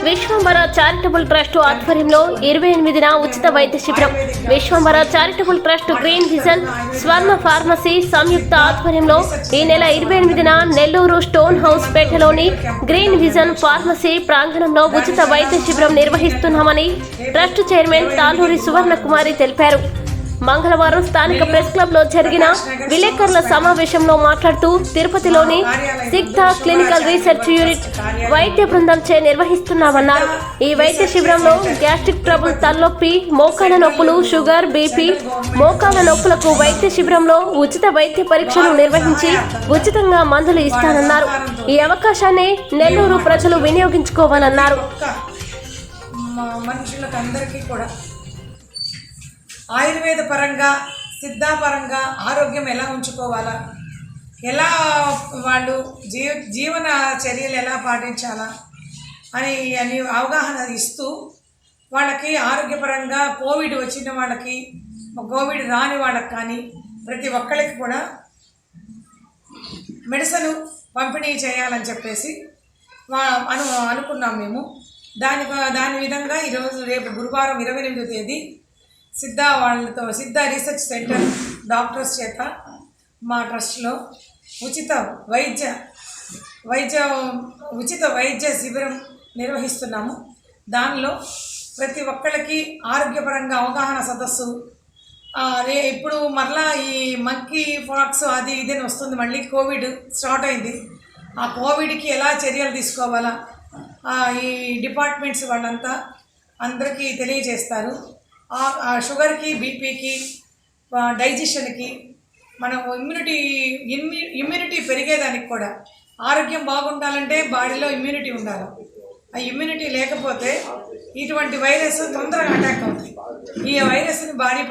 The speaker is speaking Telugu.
విశ్వంబర చారిటబుల్ ట్రస్ట్ ఆధ్వర్యంలో 28న ఉచిత వైద్య శిబిరం. Vishwambara charitable trust green vision Swarna pharmacy సంయుక్త ఆధ్వర్యంలో ఈ నెల 28న నెల్లూరు స్టోన్ హౌస్ పేటలోని గ్రీన్ విజన్ ఫార్మసీ ప్రాంగణంలో ఉచిత వైద్య శిబిరం నిర్వహిస్తున్నామని ట్రస్ట్ చైర్మన్ తాలూరి సువర్ణ కుమారి తెలిపారు. మంగళవారం స్థానిక ప్రెస్ క్లబ్ లో జరిగిన విలేకరుల సమావేశంలో మాట్లాడుతూ తిరుపతిలోని సిగ్ధ క్లినికల్ రీసెర్చ్ యూనిట్ వైద్య బృందంచే నిర్వహిస్తున్నామన్నారు. ఈ వైద్య శిబిరంలో గ్యాస్ట్రిక్ ట్రబుల్, తలనొప్పి, మోకాల నొప్పులు, షుగర్, బీపీ, మోకాల నొప్పులకు వైద్య శిబిరంలో ఉచిత వైద్య పరీక్షలు నిర్వహించి ఉచితంగా మందులు ఇస్తానన్నారు. ఈ అవకాశాన్ని నెల్లూరు ప్రజలు వినియోగించుకోవాలన్నారు. ఆయుర్వేద పరంగా, సిద్ధాపరంగా ఆరోగ్యం ఎలా ఉంచుకోవాలా, ఎలా వాళ్ళు జీవన చర్యలు ఎలా పాటించాలా అని అవగాహన ఇస్తూ వాళ్ళకి ఆరోగ్యపరంగా కోవిడ్ వచ్చిన వాళ్ళకి, కోవిడ్ రాని వాళ్ళకి కానీ ప్రతి ఒక్కరికి కూడా మెడిసిన్ పంపిణీ చేయాలని చెప్పేసి అనుకున్నాం మేము. దాని విధంగా రేపు గురువారం 28వ తేదీ సిద్ధ రీసెర్చ్ సెంటర్ డాక్టర్స్ చేత మా ట్రస్ట్లో ఉచిత వైద్య శిబిరం నిర్వహిస్తున్నాము. దానిలో ప్రతి ఒక్కరికి ఆరోగ్యపరంగా అవగాహన సదస్సు, ఇప్పుడు మరలా ఈ మంకీ పాక్స్ అది ఇదని వస్తుంది, మళ్ళీ కోవిడ్ స్టార్ట్ అయింది. ఆ కోవిడ్కి ఎలా చర్యలు తీసుకోవాలా ఈ డిపార్ట్మెంట్స్ వాళ్ళంతా అందరికీ తెలియజేస్తారు. షుగర్కి, బీపీకి, డైజెషన్కి, మనం ఇమ్యూనిటీ పెరిగేదానికి కూడా, ఆరోగ్యం బాగుండాలంటే బాడీలో ఇమ్యూనిటీ ఉండాలి. ఆ ఇమ్యూనిటీ లేకపోతే ఇటువంటి వైరస్ తొందరగా అటాక్ అవుతుంది. ఈ వైరస్ని బాడీ